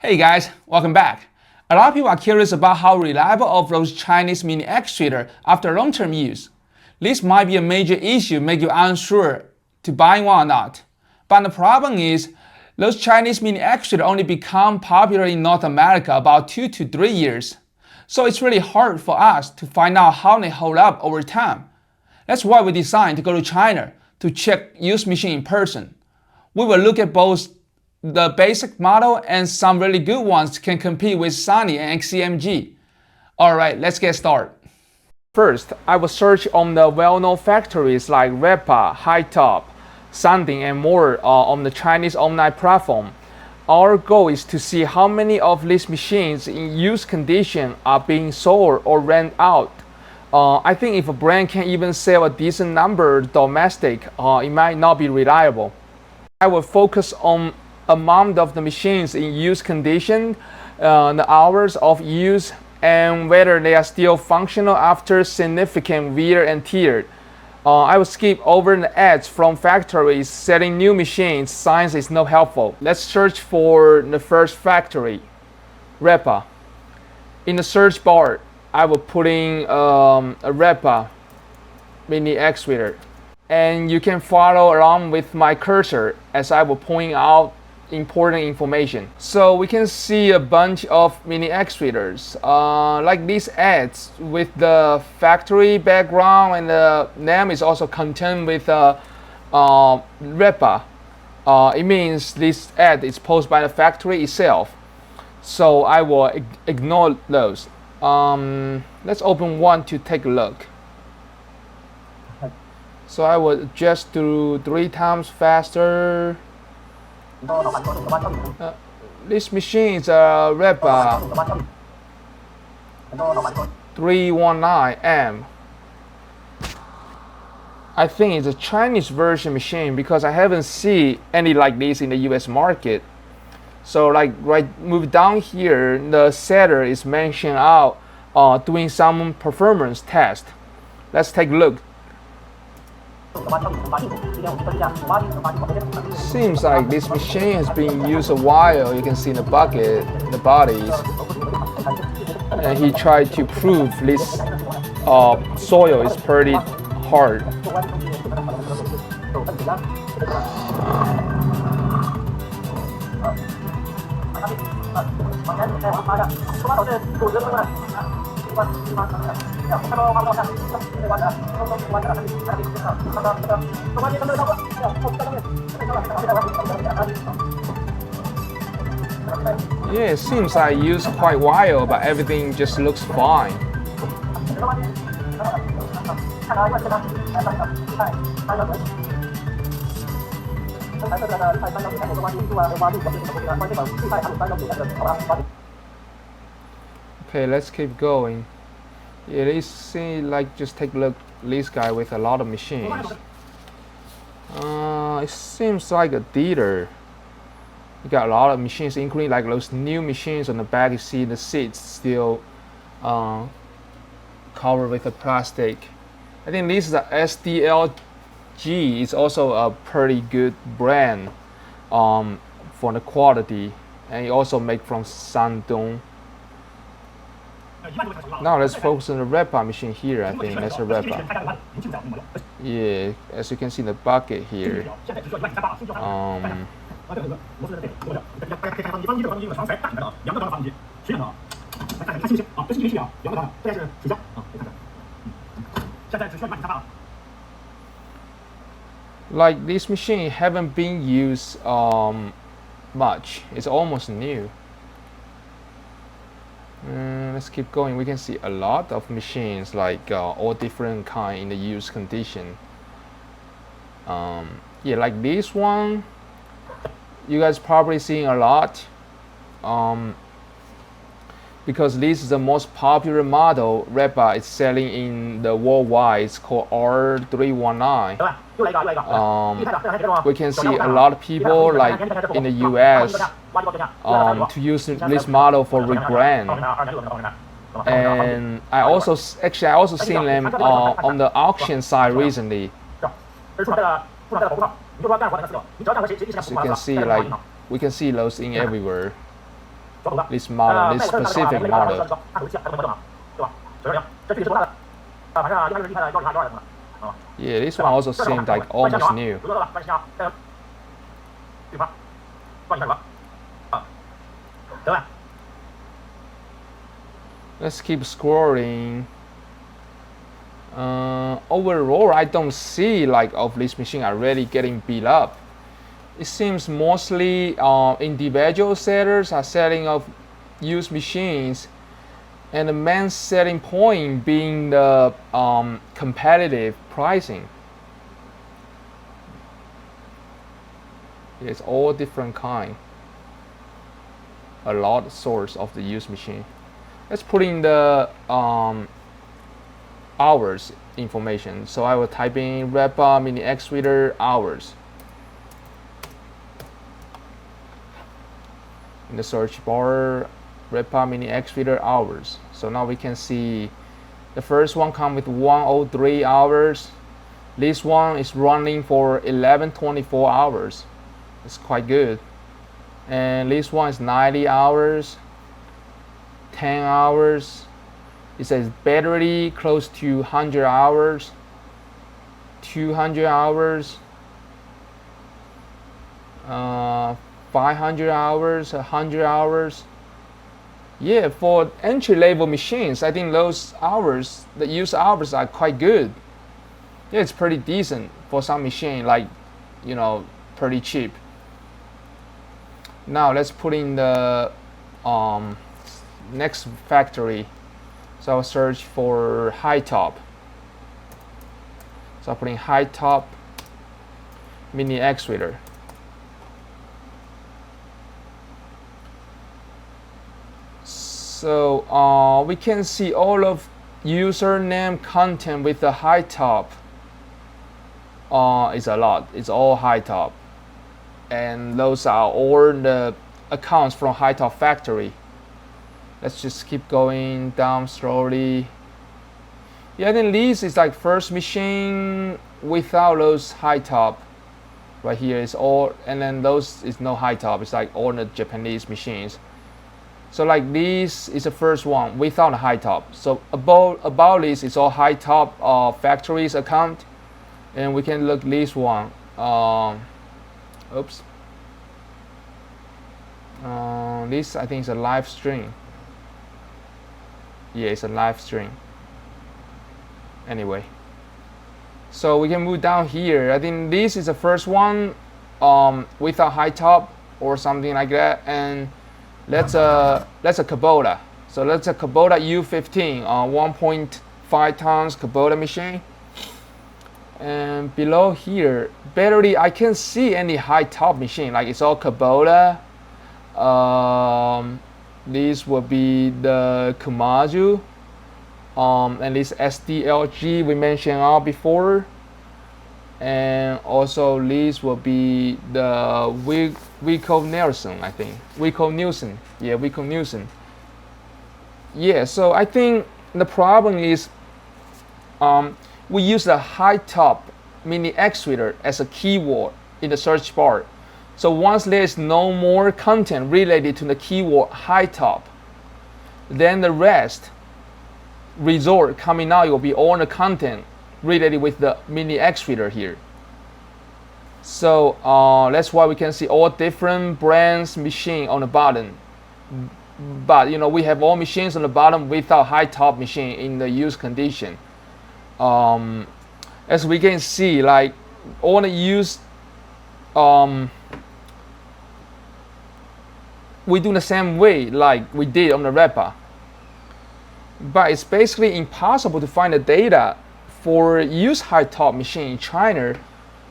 Hey guys, welcome back. A lot of people are curious about how reliable of those Chinese mini excavator after long-term use. This might be a major issue, make you unsure to buying one or not. But the problem is, those Chinese mini excavator only become popular in North America about 2 to 3 years. So it's really hard for us to find out how they hold up over time. That's why we decided to go to China to check used machine in person. We will look at both the basic model and some really good ones can compete with Sony and XCMG. Alright, let's get started. First, I will search on the well-known factories like Rippa, Hightop, SHANGDING and more on the Chinese online platform. Our goal is to see how many of these machines in use condition are being sold or rent out. I think if a brand can even sell a decent number domestic, it might not be reliable. I will focus on amount of the machines in use condition, the hours of use, and whether they are still functional after significant wear and tear. I will skip over the ads from factories selling new machines. Science is not helpful. Let's search for the first factory, Rippa. In the search bar, I will put in a Rippa mini excavator. And you can follow along with my cursor as I will point out important information. So we can see a bunch of mini excavators like these ads with the factory background, and the name is also contained with Rippa. It means this ad is posted by the factory itself. So I will ignore those. Let's open one to take a look. So I will adjust to 3 times faster. This machine is a Rippa 319M. I think it's a Chinese version machine because I haven't seen any like this in the US market. So like move down here, the seller is mentioned out doing some performance test. Let's take a look. Seems like this machine has been used a while. You can see in the bucket, the bodies. And he tried to prove this soil is pretty hard. Yeah, it seems I used quite a while, but everything just looks fine. Okay, let's keep going. It is like just take a look at this guy with a lot of machines. It seems like a dealer. You got a lot of machines, including like those new machines on the back. You see the seats still covered with the plastic. I think this is a SDLG. It's also a pretty good brand for the quality, and it also made from Shandong. Now let's focus on the Rippa machine here. I think that's a Rippa. Yeah, as you can see in the bucket here. Like this machine haven't been used much. It's almost new. Let's keep going. We can see a lot of machines, like all different kind in the use condition. Yeah, like this one, you guys probably seeing a lot because this is the most popular model Rippa is selling in the worldwide. It's called R319. We can see a lot of people like in the US to use this model for rebrand. And I also seen them on the auction side recently. As you can see, like we can see those in everywhere. this model, this specific model. Yeah, this one also seems like almost new. Let's keep scrolling. Overall, I don't see like of this machine are really getting beat up. It seems mostly individual sellers are selling of used machines, and the main selling point being the competitive pricing. It's all different kind. A lot of source of the used machine. Let's put in the hours information. So I will type in Rippa mini excavator hours in the search bar. Rippa mini excavator hours. So now we can see the first one comes with 103 hours. This one is running for 1124 hours. It's quite good. And this one is 90 hours, 10 hours. It says battery close to 100 hours, 200 hours, 500 hours, 100 hours. Yeah, for entry-level machines, I think those hours, the use hours are quite good. Yeah, it's pretty decent for some machine, like, you know, pretty cheap. Now let's put in the next factory. So I'll search for Hightop. So I'll put in Hightop mini excavator. So we can see all of username content with the Hightop. It's a lot. It's all Hightop, and those are all the accounts from Hightop factory. Let's just keep going down slowly. Yeah, I think this is like first machine without those Hightop. Right here is all, and then those is no Hightop. It's like all the Japanese machines. So like this is the first one without a Hightop. So about this is all Hightop factories account, and we can look this one. Oops. This I think is a live stream. Yeah, it's a live stream. Anyway, so we can move down here. I think this is the first one without Hightop or something like that, and that's a Kubota. So that's a Kubota U15 1.5 tons Kubota machine. And below here, battery, I can't see any Hightop machine. Like it's all Kubota. This will be the Kumaju. And this SDLG we mentioned before. And also this will be the Wico Nelson, I think. Wico Nielsen. Yeah, Wico Nielsen. Yeah, so I think the problem is we use the Hightop mini excavator as a keyword in the search bar. So once there is no more content related to the keyword Hightop, then the rest result coming out will be all the content related with the mini excavator here. So that's why we can see all different brands machine on the bottom. But you know, we have all machines on the bottom without Hightop machine in the use condition. As we can see, like all the use, we do the same way like we did on the Rippa. But it's basically impossible to find the data for use Hightop machine in China.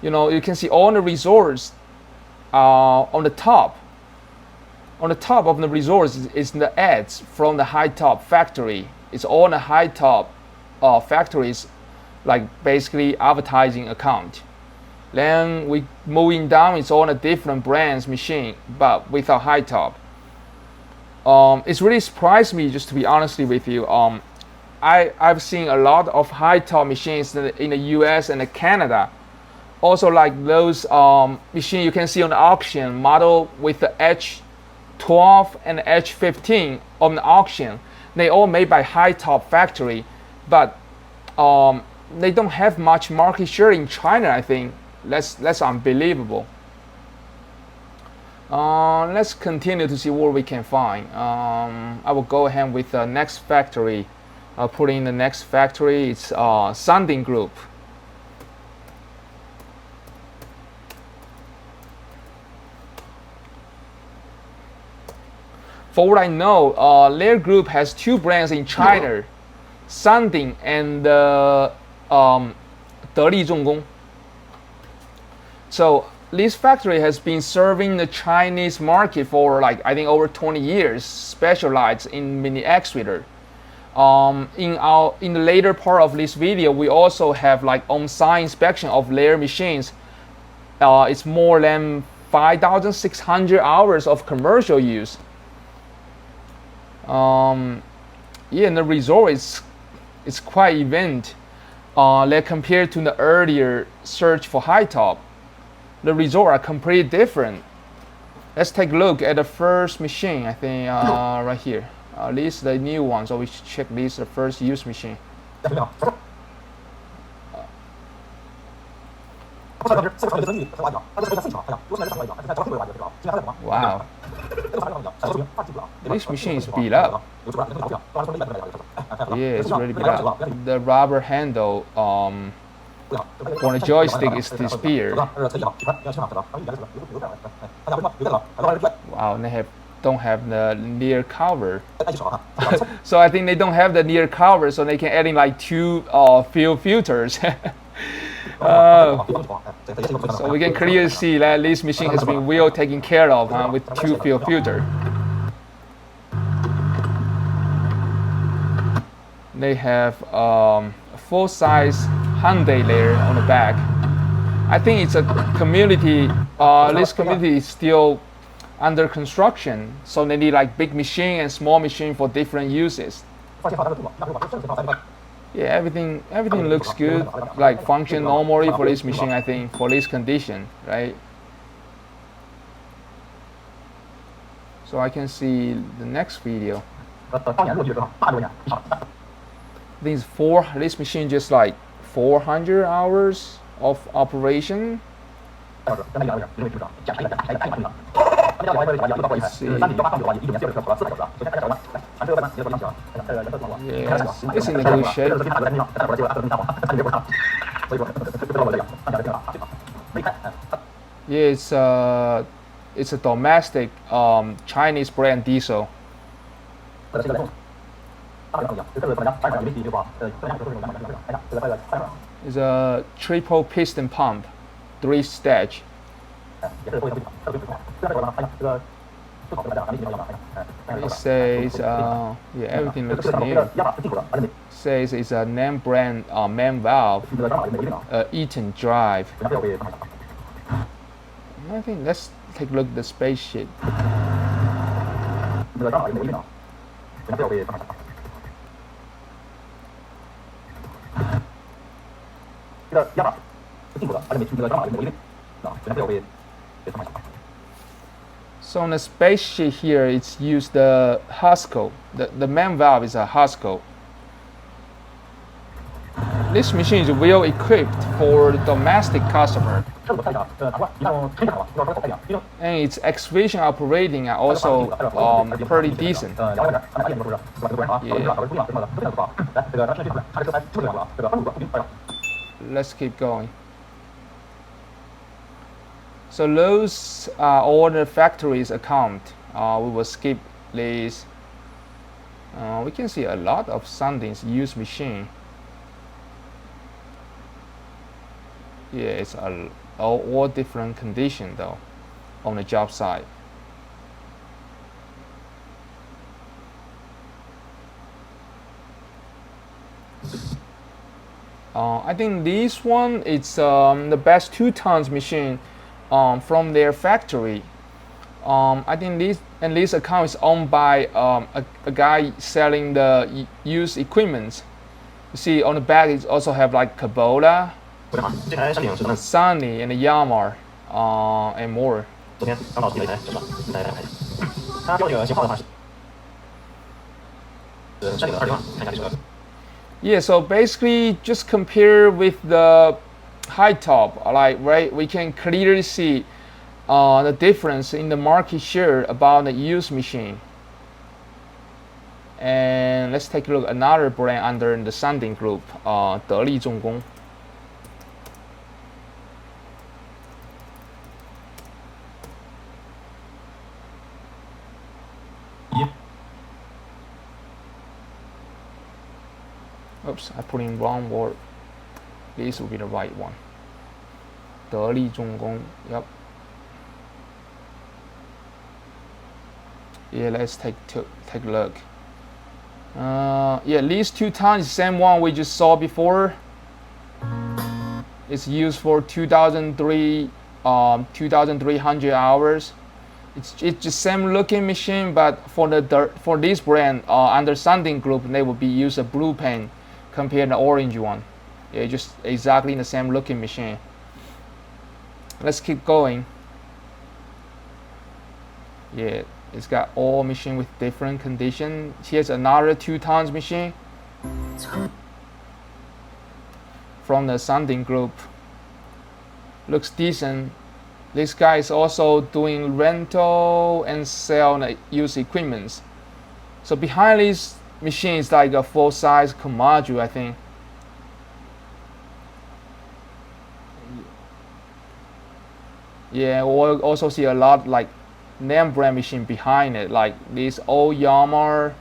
You know, you can see all the resource on the top. On the top of the resource is the ads from the Hightop factory. It's all the Hightop factories, like basically advertising account. Then we moving down, it's all the different brands machine, but without Hightop. It's really surprised me, just to be honestly with you. I've seen a lot of Hightop machines in the US and Canada. Also like those machines you can see on the auction model with the H12 and H15 on the auction. They all made by Hightop factory, but they don't have much market share in China. I think that's unbelievable. Let's continue to see what we can find. I will go ahead with the next factory. I'll put in the next factory. It's SHANGDING Group. For what I know, their group has two brands in China, SHANGDING and Deli Zhonggong. So this factory has been serving the Chinese market for like I think over 20 years, specialized in mini excavator. In the later part of this video, we also have like on-site inspection of their machines. It's more than 5,600 hours of commercial use. Yeah, and the result is quite event. Like compared to the earlier search for Hightop, the results are completely different. Let's take a look at the first machine. I think right here. This is the new one, so we should check this the first used machine. Wow. This machine is beat up. Yeah, it's really beat up. The rubber handle on the joystick is disappeared. Wow, and they don't have the near cover. So I think they don't have the near cover, so they can add in like two fuel filters. So we can clearly see that this machine has been well taken care of with two fuel filters. They have a full-size Hyundai there on the back. I think it's a community. This community is still under construction, so they need like big machine and small machine for different uses. Yeah, everything looks good, like function normally for this machine. I think for this condition, right? So I can see the next video. This machine just like 400 hours of operation. Let's see. Yes, it's in a good shape. Yeah, it's a domestic Chinese brand diesel. It's a triple piston pump, 3-stage. It says, yeah, everything looks new. It says it's a name brand main valve, Eaton drive. I think let's take a look at the spaceship. So on the spaceship here, it's used the Husco. The main valve is a Husco. This machine is well equipped for the domestic customer. And its excavation operating are also pretty decent. Yeah. Let's keep going. So those are all the factories account. We will skip these. We can see a lot of SHANGDING's used machine. Yeah, it's all different condition though on the job site. I think this one it's the best 2 tons machine from their factory. I think this account is owned by a guy selling the used equipment. You see on the back it also have like Kubota, Sunny and Yamaha and more. 它标这个型号的话是山顶的202，看一下这个。Yeah, so basically just compare with the Hightop, like right, we can clearly see the difference in the market share about the used machine. And let's take a look at another brand under the SHANGDING group, 得力重工. Oops, I put in wrong word. This will be the right one. 得力重工, yep. Yeah, let's take a look. Yeah, these two tons, same one we just saw before. It's used for 2,300 hours. It's just same looking machine, but for this brand under SHANGDING group, they will be use a blue paint compared to the orange one. Yeah, just exactly the same looking machine. Let's keep going. Yeah, it's got all machine with different condition. Here's another 2 tons machine from the SHANGDING group. Looks decent. This guy is also doing rental and sell used equipment. So behind this machine is like a full-size module, I think. Yeah, we'll also see a lot like name brand machine behind it, like this old Yamaha.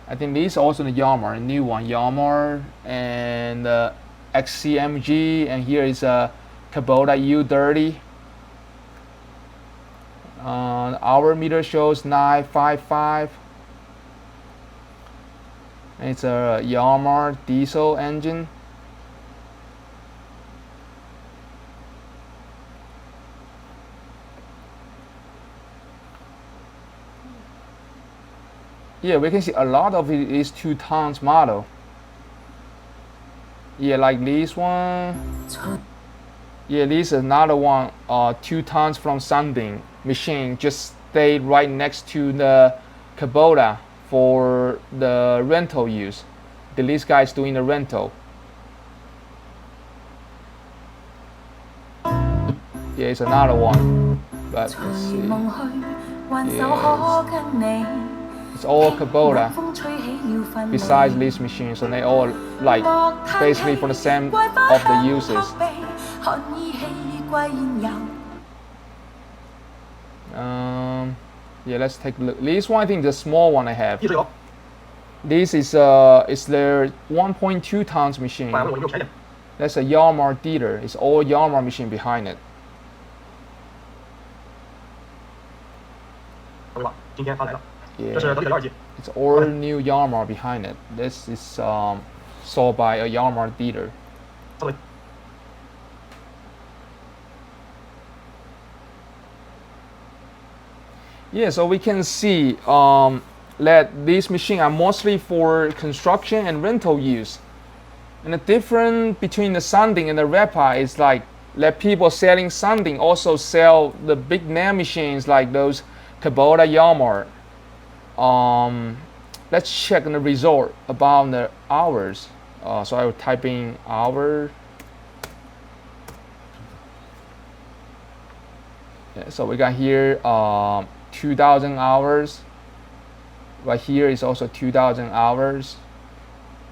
I think this is also the Yamaha, a new one, Yamaha, and XCMG, and here is a Kubota U30. Hour meter shows 955. It's a Yamaha diesel engine. Yeah, we can see a lot of these 2 tons model. Yeah, like this one. Yeah, this is another one. 2 tons from SHANGDING machine just stayed right next to the Kubota for the rental use. This guy is doing the rental. Yeah, it's another one. But let's see. Yeah, it's all Kubota besides this machine, so they all like basically for the same of the uses. Yeah, let's take a look. This one I think the small one I have. This is their 1.2 tons machine. That's a Yamaha dealer. It's all Yamaha machine behind it. Yeah, it's all new Yamaha behind it. This is sold by a Yamaha dealer. Yeah, so we can see that these machines are mostly for construction and rental use. And the difference between the SHANGDING and the Rippa is like that people selling SHANGDING also sell the big name machines like those Kubota, Yamaha. Let's check the result about the hours. So I will type in hour. Yeah, so we got here 2,000 hours. Right here is also 2,000 hours.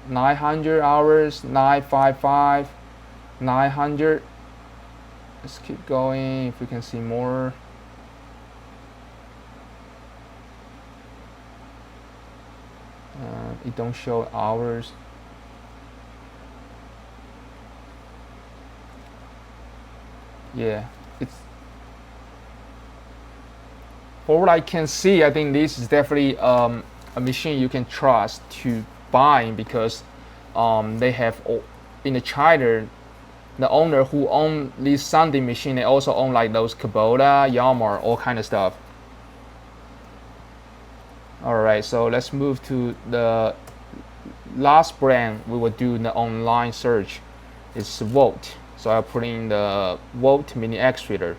900 hours, 955, 900. Let's keep going if we can see more. It don't show hours. Yeah, it's for what I can see. I think this is definitely a machine you can trust to buy because they have in the China, the owner who own this SHANGDING machine, they also own like those Kubota, Yamaha, all kind of stuff. Alright, so let's move to the last brand we will do in the online search. It's Volt. So I'll put in the Volt mini excavator.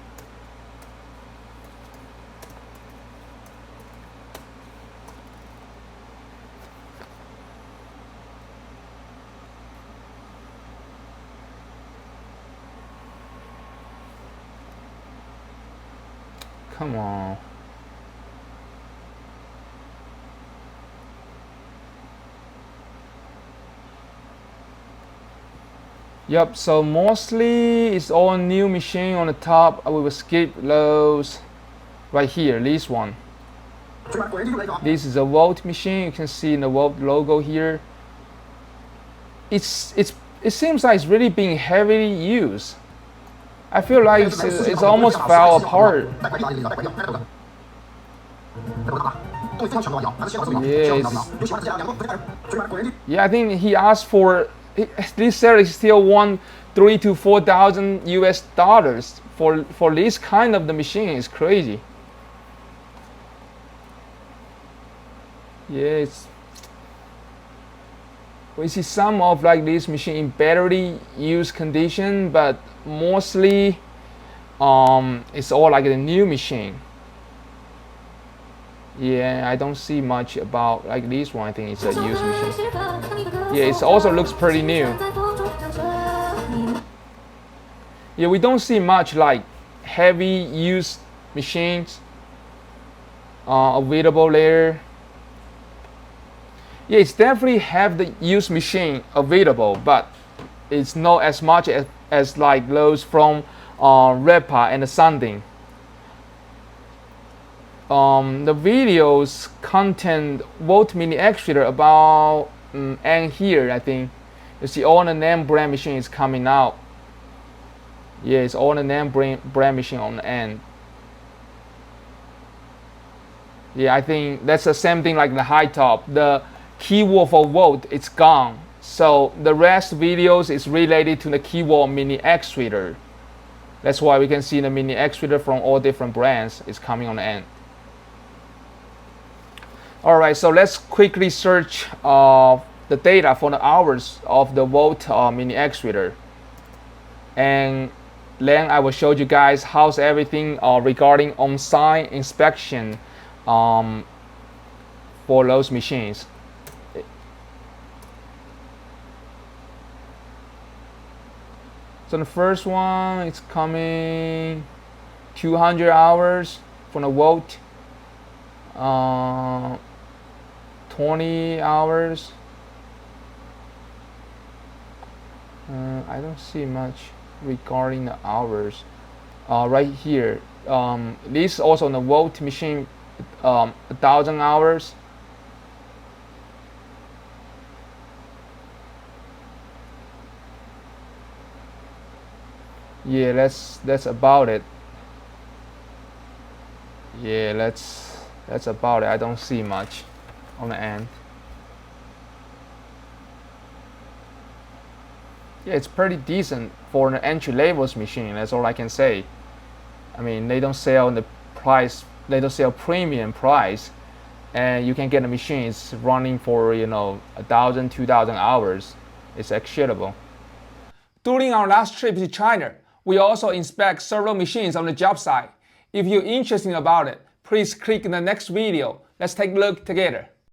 come on. Yep, so mostly it's all new machine on the top. We will skip those right here, this one. This is a Volt machine. You can see the Volt logo here. It seems like it's really being heavily used. I feel like it's almost fell apart. Yeah, I think he asked for. This series still won $3,000 to $4,000 US for this kind of the machine. It's crazy. Yeah, we see some of like this machine in battery use condition, but mostly it's all like a new machine. Yeah, I don't see much about like this one. I think it's a used machine. Yeah, it also looks pretty new. Yeah, we don't see much like heavy used machines available there. Yeah, it's definitely have the used machine available, but it's not as much as like those from Rippa and the SHANGDING. The videos contain Volt mini actuator about and here I think you see all the name brand machines coming out. Yeah, it's all the name brand machine on the end. Yeah, I think that's the same thing like the Hightop. The keyword for Volt it's gone, so the rest videos is related to the keyword mini actuator. That's why we can see the mini actuator from all different brands is coming on the end. Alright, so let's quickly search the data for the hours of the Volt mini actuator, and then I will show you guys how's everything regarding on-site inspection for those machines. So the first one it's coming 200 hours for the Volt. 20 hours. I don't see much regarding the hours. Right here, this is also on the Volt machine, 1,000 hours. Yeah, that's about it. Yeah, that's about it. I don't see much on the end. Yeah, it's pretty decent for an entry-level machine. That's all I can say. I mean, they don't sell the price. They don't sell premium price, and you can get the machines running for 1,000, 2,000 hours. It's acceptable. During our last trip to China, we also inspect several machines on the job site. If you're interested about it, please click the next video. Let's take a look together.